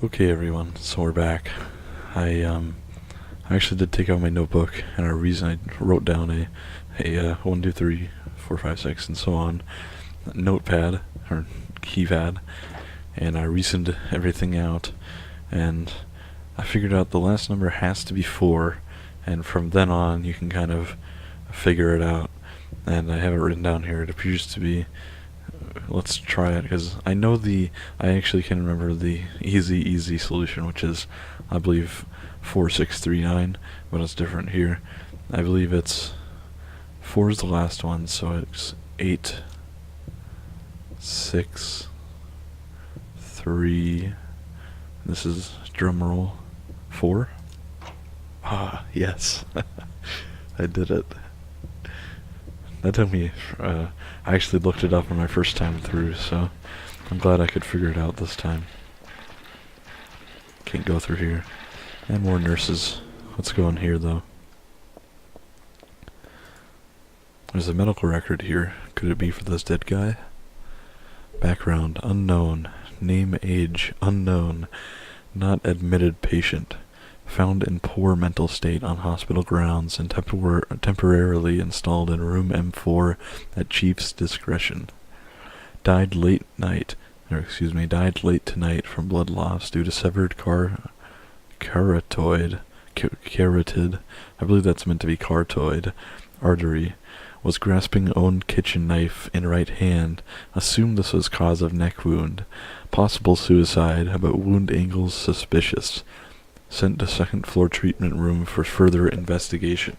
Okay, everyone, so we're back. I actually did take out my notebook, and our reason I wrote down a 1, 2, 3, 4, 5, 6, and so on notepad, or keypad, and I reasoned everything out, and I figured out the last number has to be 4, and from then on you can kind of figure it out, and I have it written down here. It appears to be, let's try it, because I actually can remember the easy solution, which is, I believe, 4639, but it's different here. I believe it's 4 is the last one, so it's 8, 6, 3, this is drum roll, 4. Ah, yes. I did it. That took me, I actually looked it up on my first time through, so I'm glad I could figure it out this time. Can't go through here. And more nurses. Let's go in here, though. There's a medical record here. Could it be for this dead guy? Background, unknown. Name, age, unknown. Not admitted patient. Found in poor mental state on hospital grounds and temporarily installed in room M4 at chief's discretion. Died late tonight from blood loss due to severed carotid, I believe that's meant to be cartoid, artery. Was grasping own kitchen knife in right hand. Assumed this was cause of neck wound. Possible suicide, but wound angles suspicious. Sent to second floor treatment room for further investigation.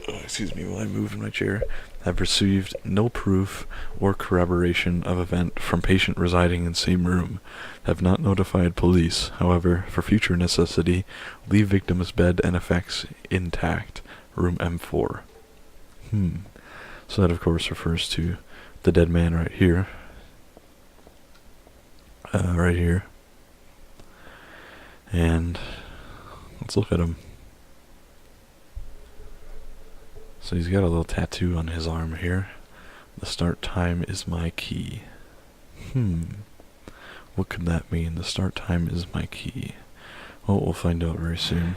Excuse me while I move in my chair. Have received no proof or corroboration of event from patient residing in same room. Have not notified police. However, for future necessity, leave victim's bed and effects intact. Room M4. So that of course refers to the dead man right here. Right here. And let's look at him. So he's got a little tattoo on his arm here. The start time is my key. What could that mean? The start time is my key. Well, we'll find out very soon.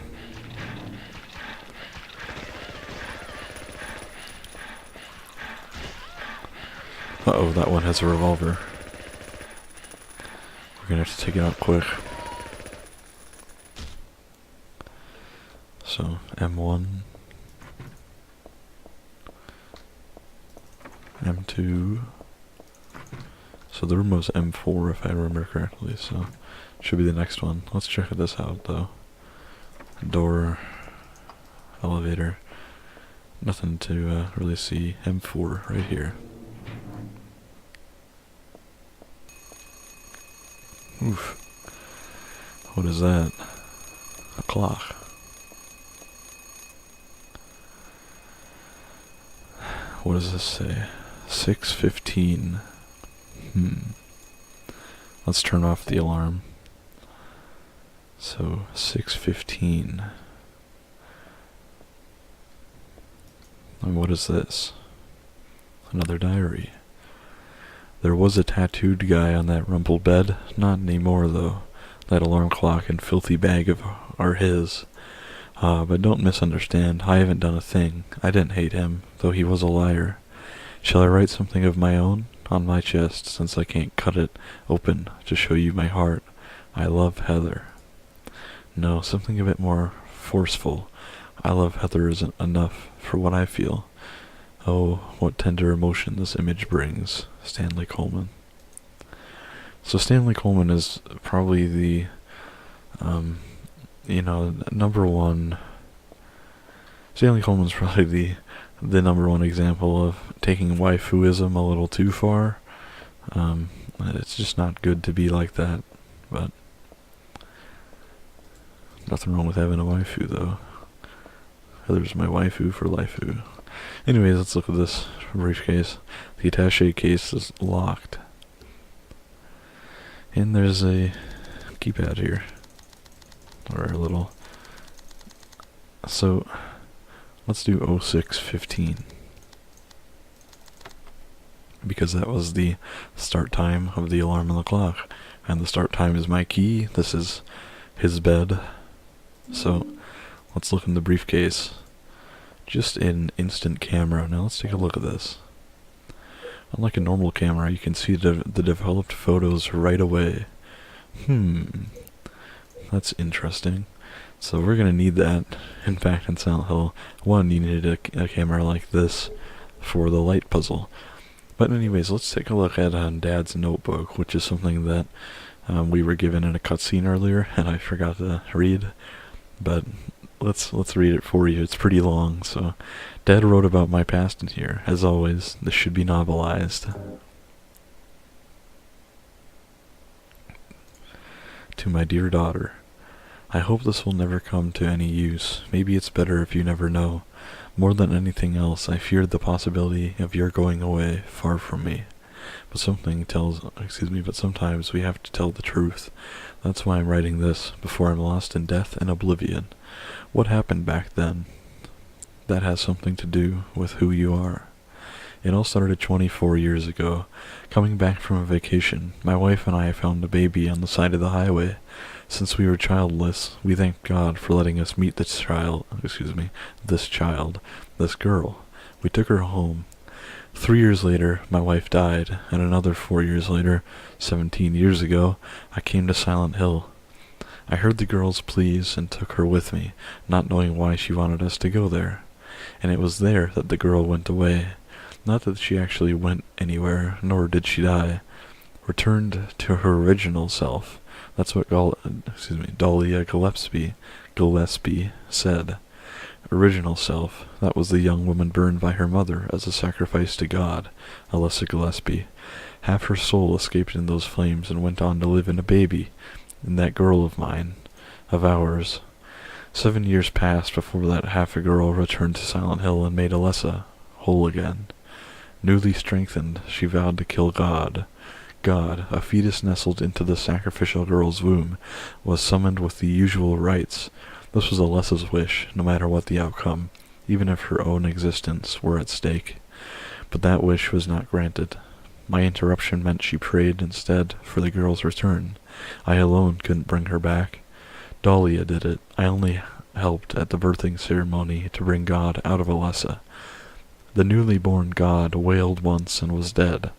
Uh-oh, that one has a revolver. We're gonna have to take it out quick. So, M1, M2, so the room was M4 if I remember correctly, so should be the next one. Let's check this out though. Door, elevator, nothing to really see. M4 right here. Oof. What is that? A clock. What does this say? 6:15. Let's turn off the alarm. So, 6:15. And what is this? Another diary. There was a tattooed guy on that rumpled bed. Not anymore, though. That alarm clock and filthy bag are his. But don't misunderstand, I haven't done a thing. I didn't hate him, though he was a liar. Shall I write something of my own? On my chest, since I can't cut it open to show you my heart. I love Heather. No, something a bit more forceful. I love Heather isn't enough for what I feel. Oh, what tender emotion this image brings. Stanley Coleman. So Stanley Coleman is probably the, number one. Stanley Coleman's probably the number one example of taking waifuism a little too far. It's just not good to be like that, but nothing wrong with having a waifu though. Heather's my waifu for lifeu. Anyways, let's look at this briefcase. The attaché case is locked. And there's a keypad here. Or a little. So, let's do 0615. because that was the start time of the alarm on the clock. And the start time is my key. This is his bed. So, let's look in the briefcase. Just an instant camera. Now let's take a look at this. Unlike a normal camera, you can see the developed photos right away. That's interesting. So we're gonna need that. In fact, in Silent Hill 1, you needed a camera like this for the light puzzle. But anyways, let's take a look at Dad's notebook, which is something that we were given in a cutscene earlier, and I forgot to read. But let's read it for you. It's pretty long. So, Dad wrote about my past in here. As always, this should be novelized. To my dear daughter, I hope this will never come to any use. Maybe it's better if you never know. More than anything else, I feared the possibility of your going away, far from me. But sometimes we have to tell the truth. That's why I'm writing this, before I'm lost in death and oblivion. What happened back then? That has something to do with who you are. It all started 24 years ago. Coming back from a vacation, my wife and I found a baby on the side of the highway. Since we were childless, we thank God for letting us meet this girl. We took her home. 3 years later, my wife died, and another 4 years later, 17 years ago, I came to Silent Hill. I heard the girl's pleas and took her with me, not knowing why she wanted us to go there. And it was there that the girl went away. Not that she actually went anywhere, nor did she die. Returned to her original self. That's what Dahlia Gillespie said. Original self. That was the young woman burned by her mother as a sacrifice to God, Alyssa Gillespie. Half her soul escaped in those flames and went on to live in a baby, in that girl of mine, of ours. 7 years passed before that half a girl returned to Silent Hill and made Alyssa whole again. Newly strengthened, she vowed to kill God. God, a fetus nestled into the sacrificial girl's womb, was summoned with the usual rites. This was Alyssa's wish, no matter what the outcome, even if her own existence were at stake. But that wish was not granted. My interruption meant she prayed instead for the girl's return. I alone couldn't bring her back. Dahlia did it. I only helped at the birthing ceremony to bring God out of Alyssa. The newly born God wailed once and was dead,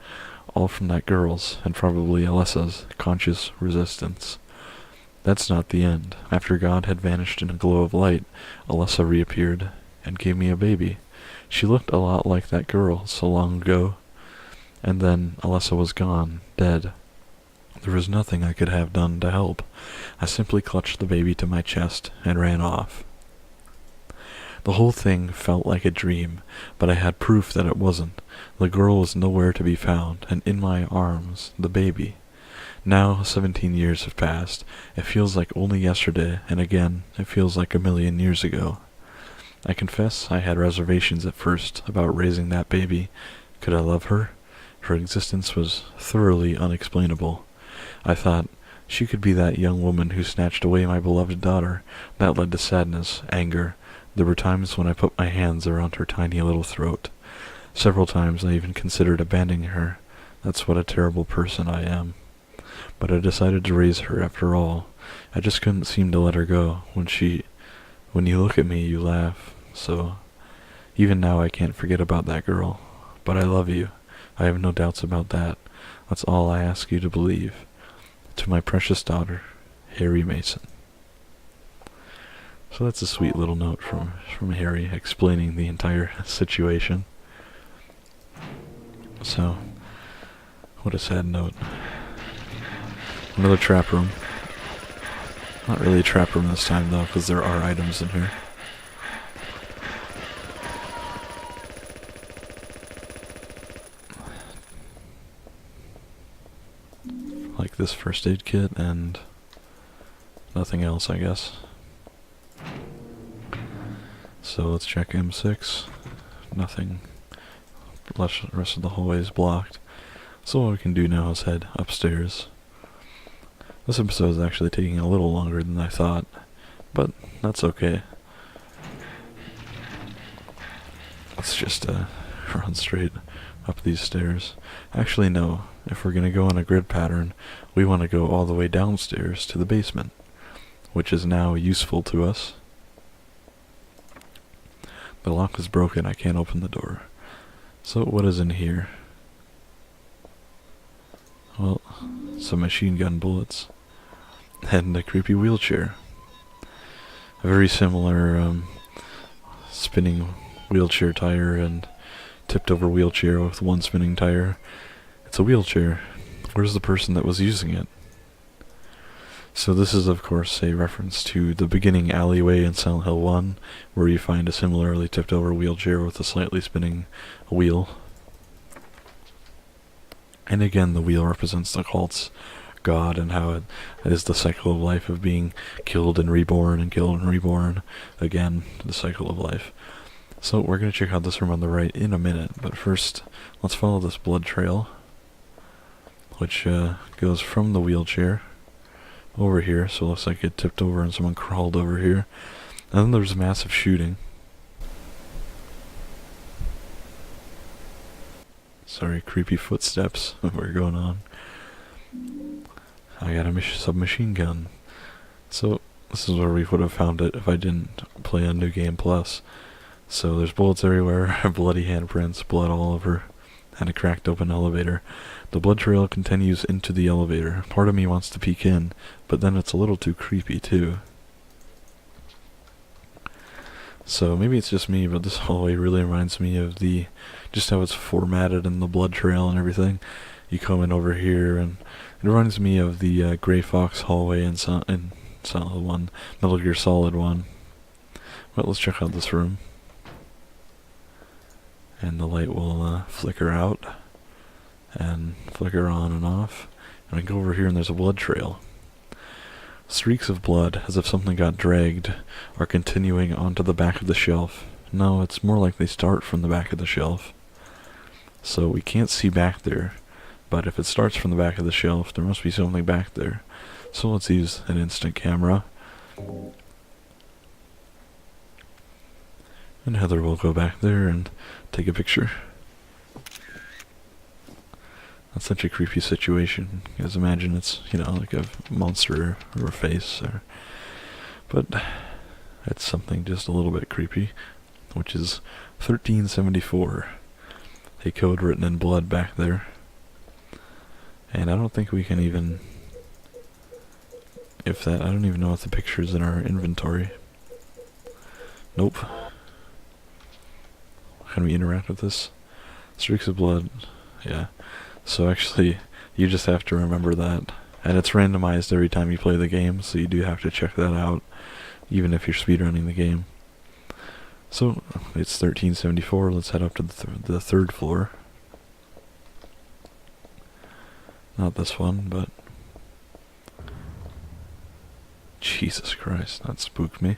all from that girl's, and probably Alyssa's, conscious resistance. That's not the end. After God had vanished in a glow of light, Alyssa reappeared and gave me a baby. She looked a lot like that girl so long ago. And then Alyssa was gone, dead. There was nothing I could have done to help. I simply clutched the baby to my chest and ran off. The whole thing felt like a dream, but I had proof that it wasn't. The girl was nowhere to be found, and in my arms, the baby. Now, 17 years have passed. It feels like only yesterday, and again, it feels like a million years ago. I confess I had reservations at first about raising that baby. Could I love her? Her existence was thoroughly unexplainable. I thought, she could be that young woman who snatched away my beloved daughter. That led to sadness, anger. There were times when I put my hands around her tiny little throat. Several times I even considered abandoning her. That's what a terrible person I am. But I decided to raise her after all. I just couldn't seem to let her go. When you look at me, you laugh. So, even now I can't forget about that girl. But I love you. I have no doubts about that. That's all I ask you to believe. To my precious daughter, Harry Mason. So that's a sweet little note from Harry explaining the entire situation. So, what a sad note. Another trap room. Not really a trap room this time though, because there are items in here. Like this first aid kit and nothing else, I guess. So let's check M6. Nothing. The rest of the hallway is blocked. So what we can do now is head upstairs. This episode is actually taking a little longer than I thought, but that's okay. Let's just run straight up these stairs. Actually, no. If we're gonna go in a grid pattern, we want to go all the way downstairs to the basement, which is now useful to us. The lock is broken. I can't open the door. So what is in here? Well, some machine gun bullets and a creepy wheelchair. A very similar spinning wheelchair tire and tipped over wheelchair with one spinning tire. It's a wheelchair. Where's the person that was using it? So this is of course a reference to the beginning alleyway in Silent Hill 1, where you find a similarly tipped over wheelchair with a slightly spinning wheel. And again, the wheel represents the cult's god and how it is the cycle of life of being killed and reborn and killed and reborn. Again, the cycle of life. So we're going to check out this room on the right in a minute, but first let's follow this blood trail, which goes from the wheelchair over here, so it looks like it tipped over and someone crawled over here. And then there's massive shooting. Sorry, creepy footsteps were going on. I got a submachine gun. So this is where we would have found it if I didn't play on New Game Plus. So there's bullets everywhere, bloody handprints, blood all over, and a cracked open elevator. The blood trail continues into the elevator. Part of me wants to peek in, but then it's a little too creepy too. So maybe it's just me, but this hallway really reminds me of just how it's formatted in the blood trail and everything. You come in over here, and it reminds me of the Grey Fox hallway in Silent Hill 1, Metal Gear Solid 1. But let's check out this room. And the light will flicker out and flicker on and off. And I go over here and there's a blood trail. Streaks of blood, as if something got dragged, are continuing onto the back of the shelf. No, it's more like they start from the back of the shelf. So we can't see back there, but if it starts from the back of the shelf, there must be something back there. So let's use an instant camera. And Heather will go back there and take a picture. That's such a creepy situation. You guys imagine it's, like a monster or a face, but it's something just a little bit creepy, which is 1374. A code written in blood back there. And I don't think we can even, I don't even know if the picture's in our inventory. Nope. Can we interact with this? Streaks of blood, yeah. So actually, you just have to remember that. And it's randomized every time you play the game, so you do have to check that out, even if you're speedrunning the game. So, it's 1374, let's head up to the third floor. Not this one, but... Jesus Christ, that spooked me.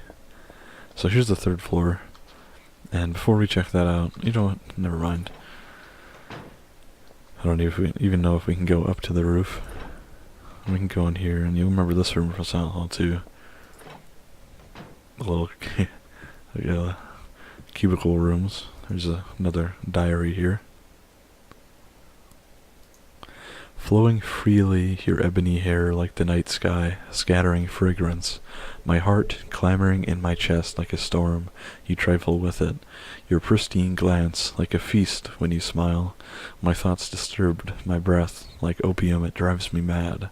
So here's the third floor. And before we check that out, you know what, never mind. I don't even know if we can go up to the roof. We can go in here, and you'll remember this room from Silent Hill 2. The little cubicle rooms. There's another diary here. Flowing freely, your ebony hair like the night sky, scattering fragrance. My heart clamoring in my chest like a storm, you trifle with it. Your pristine glance, like a feast when you smile. My thoughts disturbed, my breath, like opium it drives me mad.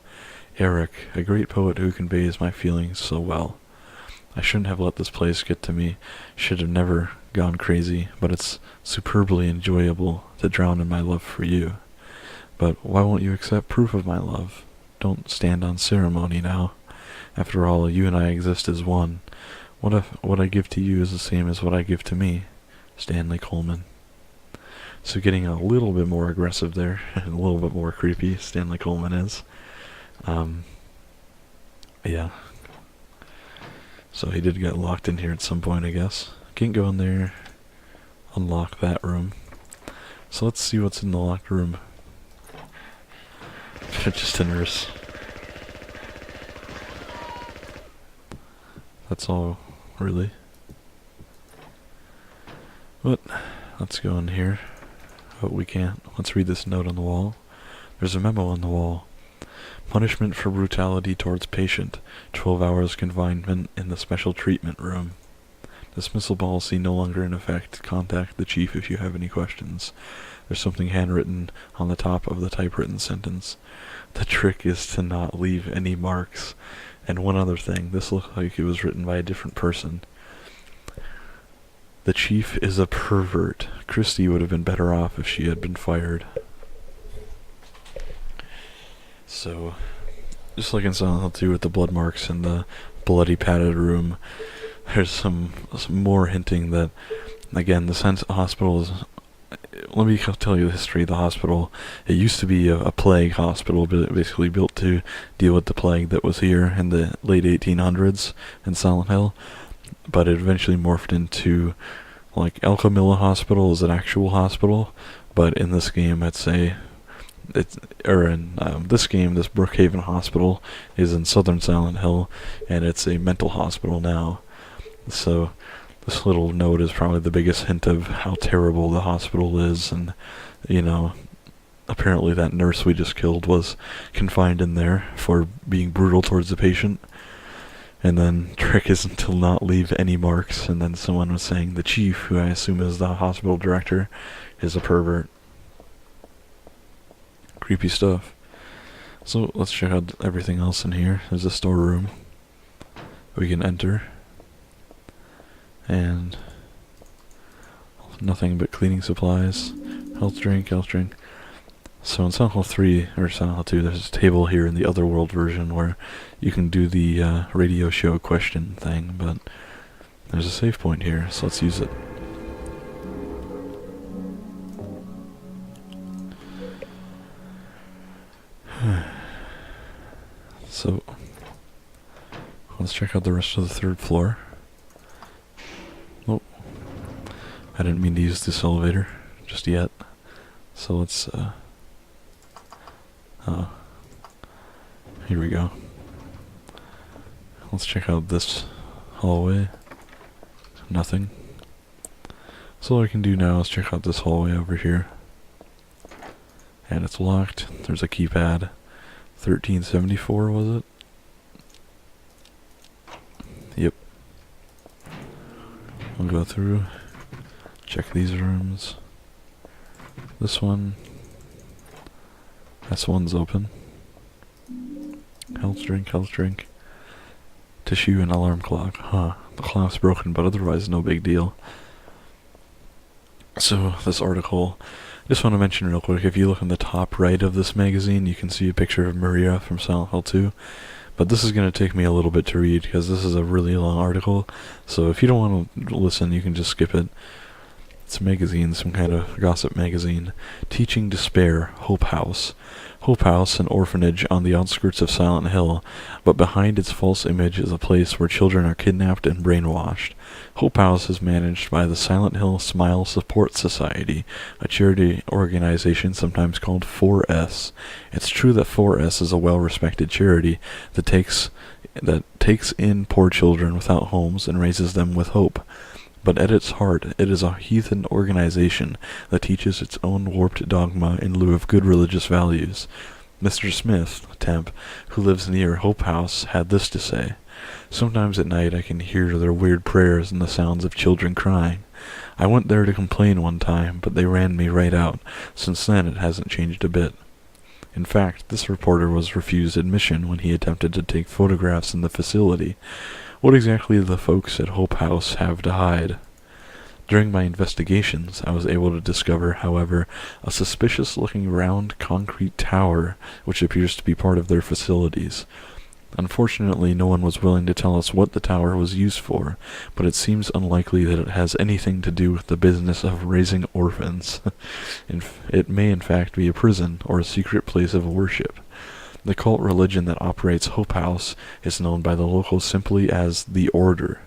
Eric, a great poet who conveys my feelings so well. I shouldn't have let this place get to me, should have never gone crazy, but it's superbly enjoyable to drown in my love for you. But why won't you accept proof of my love? Don't stand on ceremony now. After all, you and I exist as one. What if what I give to you is the same as what I give to me? Stanley Coleman. So getting a little bit more aggressive there, and a little bit more creepy, Stanley Coleman is. Yeah. So he did get locked in here at some point, I guess. Can't go in there. Unlock that room. So let's see what's in the locked room. Just a nurse. That's all, really. But let's go in here. But we can't. Let's read this note on the wall. There's a memo on the wall. Punishment for brutality towards patient. 12 hours confinement in the special treatment room. Dismissal policy no longer in effect. Contact the chief if you have any questions. There's something handwritten on the top of the typewritten sentence. The trick is to not leave any marks. And one other thing, this looks like it was written by a different person. The chief is a pervert. Christy would have been better off if she had been fired. So, just like in Silent Hill 2 with the blood marks and the bloody padded room, there's some more hinting that, again, the hospital is... Let me tell you the history of the hospital. It used to be a plague hospital, basically built to deal with the plague that was here in the late 1800s in Silent Hill. But it eventually morphed into, like, El Camilla Hospital is an actual hospital, but in this game this game, this Brookhaven Hospital is in southern Silent Hill, and it's a mental hospital now. So this little note is probably the biggest hint of how terrible the hospital is, and, you know, apparently that nurse we just killed was confined in there for being brutal towards the patient. And then trick is to not leave any marks, and then someone was saying the chief, who I assume is the hospital director, is a pervert. Creepy stuff. So let's check out everything else in here. There's a storeroom we can enter. And nothing but cleaning supplies. Health drink. So in Silent Hill 3, or Silent Hill 2, there's a table here in the Otherworld version where you can do the radio show question thing, but there's a save point here, so let's use it. So, let's check out the rest of the third floor. Oh, I didn't mean to use this elevator just yet. So let's, here we go. Let's check out this hallway. Nothing. So all I can do now is check out this hallway over here. And it's locked. There's a keypad. 1374, was it? Yep. We'll go through. Check these rooms. This one. This one's open. Health drink. Tissue and alarm clock. Huh. The clock's broken, but otherwise no big deal. So, this article, just want to mention real quick, if you look on the top right of this magazine, you can see a picture of Maria from Silent Hill 2. But this is going to take me a little bit to read, because this is a really long article. So if you don't want to listen, you can just skip it. It's a magazine, some kind of gossip magazine. Teaching Despair, Hope House. Hope House, an orphanage on the outskirts of Silent Hill, but behind its false image is a place where children are kidnapped and brainwashed. Hope House is managed by the Silent Hill Smile Support Society, a charity organization sometimes called 4S. It's true that 4S is a well-respected charity that takes in poor children without homes and raises them with hope. But at its heart, it is a heathen organization that teaches its own warped dogma in lieu of good religious values. Mr. Smith, temp, who lives near Hope House, had this to say. Sometimes at night I can hear their weird prayers and the sounds of children crying. I went there to complain one time, but they ran me right out. Since then it hasn't changed a bit. In fact, this reporter was refused admission when he attempted to take photographs in the facility. What exactly do the folks at Hope House have to hide? During my investigations, I was able to discover, however, a suspicious-looking round concrete tower, which appears to be part of their facilities. Unfortunately, no one was willing to tell us what the tower was used for, but it seems unlikely that it has anything to do with the business of raising orphans. It may in fact be a prison, or a secret place of worship. The cult religion that operates Hope House is known by the locals simply as the Order.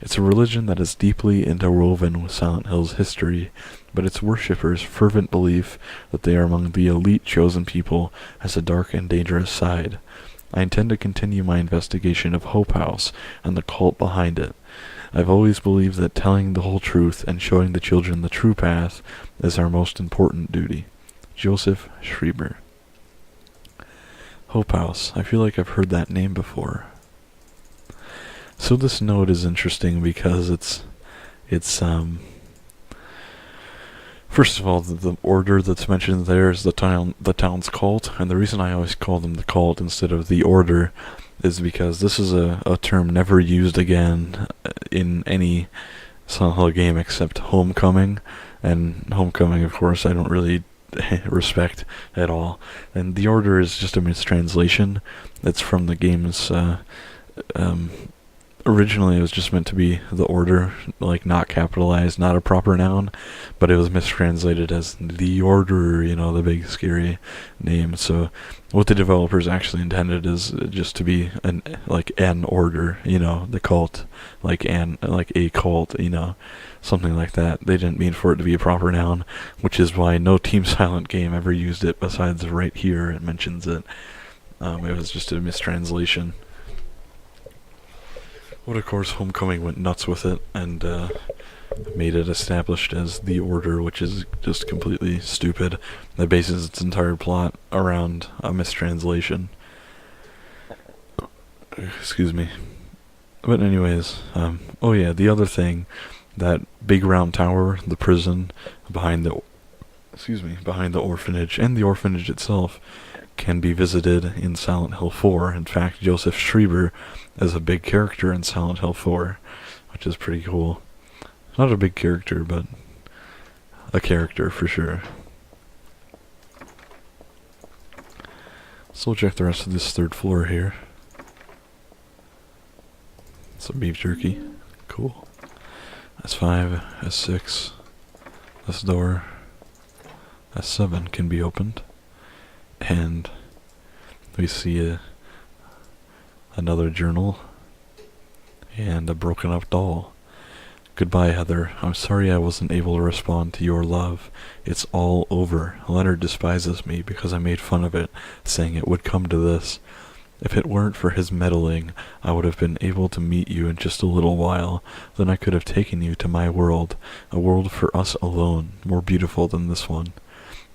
It's a religion that is deeply interwoven with Silent Hill's history, but its worshippers' fervent belief that they are among the elite chosen people has a dark and dangerous side. I intend to continue my investigation of Hope House and the cult behind it. I've always believed that telling the whole truth and showing the children the true path is our most important duty. Joseph Schreiber. Hope House. I feel like I've heard that name before. So this note is interesting because it's first of all, the order that's mentioned there is the town's cult, and the reason I always call them the cult instead of the order is because this is a term never used again in any Silent Hill game except Homecoming, and Homecoming, of course, I don't really respect at all. And the order is just a mistranslation. It's from the game's originally it was just meant to be the order, like not capitalized, not a proper noun, but it was mistranslated as the order, the big scary name. So what the developers actually intended is just to be an order, the cult, like a cult, something like that. They didn't mean for it to be a proper noun, which is why no Team Silent game ever used it besides right here it mentions it. It was just a mistranslation. But of course, Homecoming went nuts with it and made it established as the Order, which is just completely stupid. That bases its entire plot around a mistranslation. Excuse me. But anyways, the other thing, that big round tower, the prison behind the orphanage, and the orphanage itself, can be visited in Silent Hill 4. In fact, Joseph Schreiber is a big character in Silent Hill 4, which is pretty cool. Not a big character, but a character for sure. So we'll check the rest of this third floor here. Some beef jerky. Cool. S5, S6. This door, S7, can be opened. And we see another journal and a broken up doll. Goodbye, Heather. I'm sorry I wasn't able to respond to your love. It's all over. Leonard despises me because I made fun of it, saying it would come to this. If it weren't for his meddling, I would have been able to meet you in just a little while. Then I could have taken you to my world, a world for us alone, more beautiful than this one.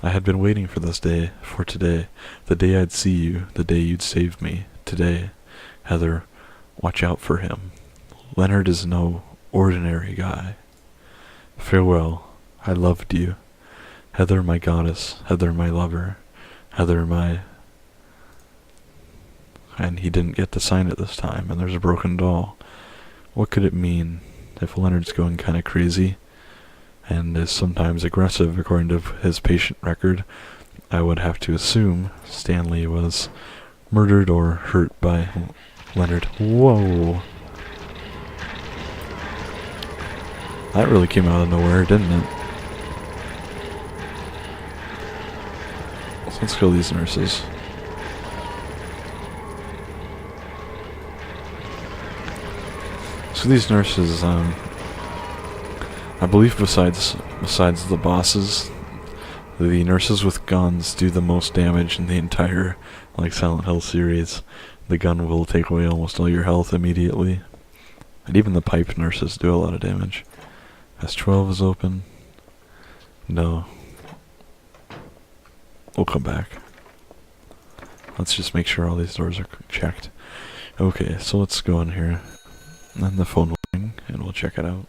I had been waiting for this day, for today, the day I'd see you, the day you'd save me, today. Heather, watch out for him. Leonard is no ordinary guy. Farewell, I loved you. Heather, my goddess, Heather, my lover, Heather, my... And he didn't get to sign it this time, and there's a broken doll. What could it mean if Leonard's going kinda crazy? And is sometimes aggressive according to his patient record? I would have to assume Stanley was murdered or hurt by Leonard. Whoa. That really came out of nowhere, didn't it? So let's kill these nurses. So these nurses, I believe besides the bosses, the nurses with guns do the most damage in the entire Silent Hill series. The gun will take away almost all your health immediately. And even the pipe nurses do a lot of damage. S12 is open. No. We'll come back. Let's just make sure all these doors are checked. Okay, so let's go in here. And the phone will ring, and we'll check it out.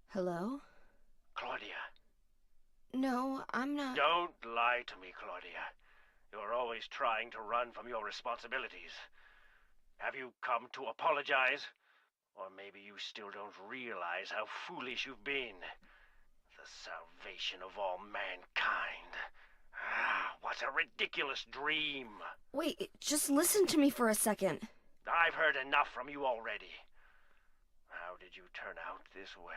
Hello? Claudia. No, I'm not. Don't lie to me, Claudia. You're always trying to run from your responsibilities. Have you come to apologize? Or maybe you still don't realize how foolish you've been. The salvation of all mankind. What a ridiculous dream. Wait, just listen to me for a second. I've heard enough from you already. How did you turn out this way?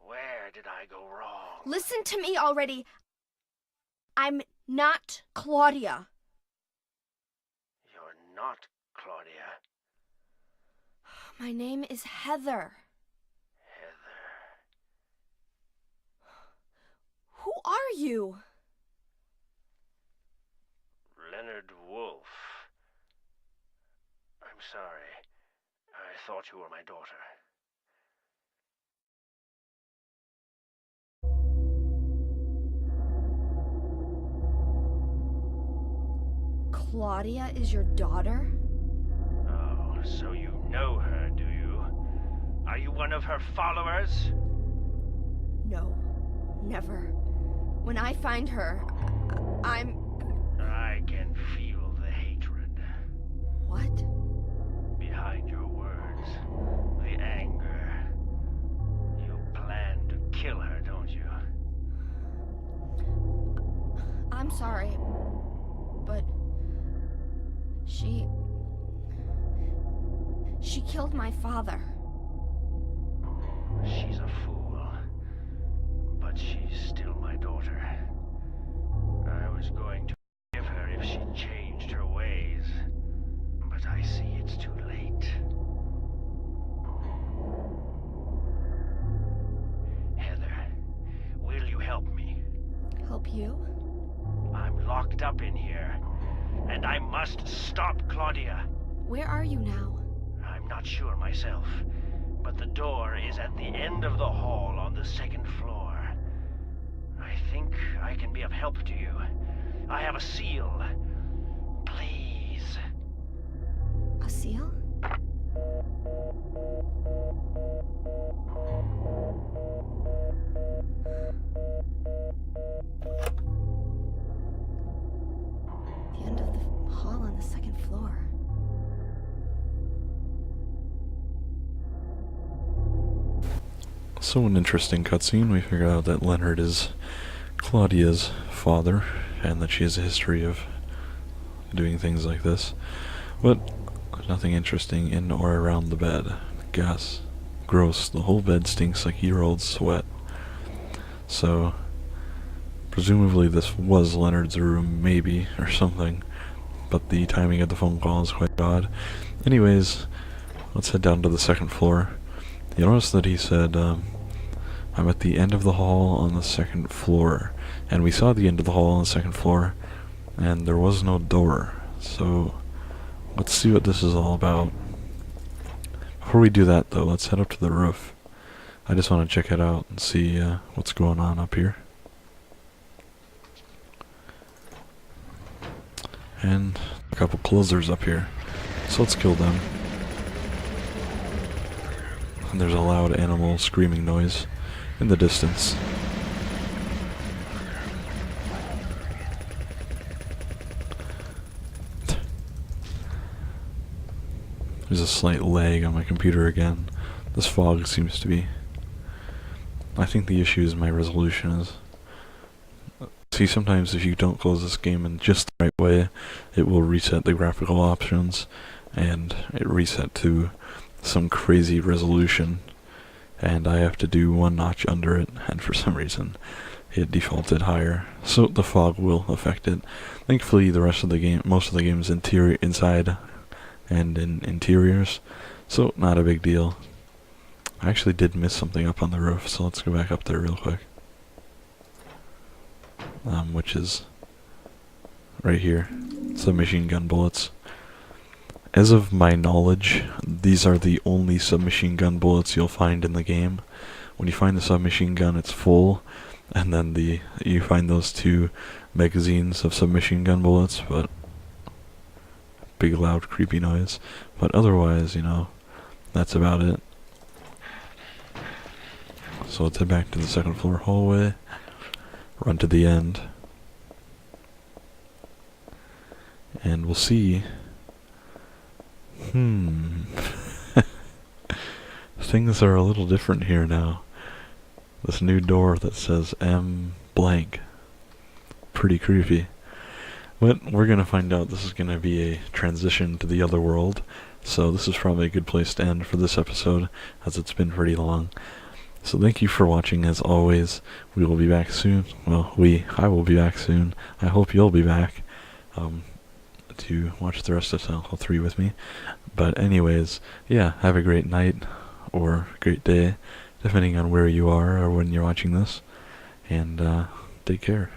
Where did I go wrong? Listen to me already. I'm not Claudia. not, Claudia. My name is Heather. Heather. Who are you? Leonard Wolf. I'm sorry. I thought you were my daughter. Claudia is your daughter? Oh, so you know her, do you? Are you one of her followers? No, never. When I find her, I can feel the hatred. What? Behind your words. The anger. You plan to kill her, don't you? I'm sorry, but she killed my father. She's a fool. But she's still my daughter. I was going to forgive her if she changed her ways. But I see it's too late. Heather, will you help me? Help you? I'm locked up in here, and I must stop Claudia. Where are you now? I'm not sure myself, but the door is at the end of the hall on the second floor. I think I can be of help to you. I have a seal. Please. A seal? The end of the hall on the second floor. So an interesting cutscene. We figure out that Leonard is Claudia's father, and that she has a history of doing things like this. But nothing interesting in or around the bed. Gas. Gross. The whole bed stinks like year-old sweat. So, presumably this was Leonard's room, maybe, or something. But the timing of the phone call is quite odd. Anyways, let's head down to the second floor. You notice that he said, I'm at the end of the hall on the second floor. And we saw the end of the hall on the second floor, and there was no door. So, let's see what this is all about. Before we do that, though, let's head up to the roof. I just want to check it out and see what's going on up here. And a couple closers up here. So let's kill them. And there's a loud animal screaming noise in the distance. There's a slight lag on my computer again. This fog seems to be... I think the issue is my resolution is... See, sometimes if you don't close this game in just the right way, it will reset the graphical options, and it reset to some crazy resolution, and I have to do one notch under it, and for some reason it defaulted higher, so the fog will affect it. Thankfully the rest of the game, most of the game is inside and in interiors, so not a big deal. I actually did miss something up on the roof, so let's go back up there real quick. Which is right here. Submachine gun bullets. As of my knowledge, these are the only submachine gun bullets you'll find in the game. When you find the submachine gun, it's full, and then you find those two magazines of submachine gun bullets, but big loud creepy noise. But otherwise, you know, that's about it. So let's head back to the second floor hallway, run to the end, and we'll see. Things are a little different here now. This new door that says M blank. Pretty creepy. But we're gonna find out. This is gonna be a transition to the other world, so this is probably a good place to end for this episode, as it's been pretty long. So thank you for watching as always. We will be back soon. Well, I will be back soon. I hope you'll be back. to watch the rest of Silent Hill 3 with me. But anyways, yeah, have a great night or great day, depending on where you are or when you're watching this. And take care.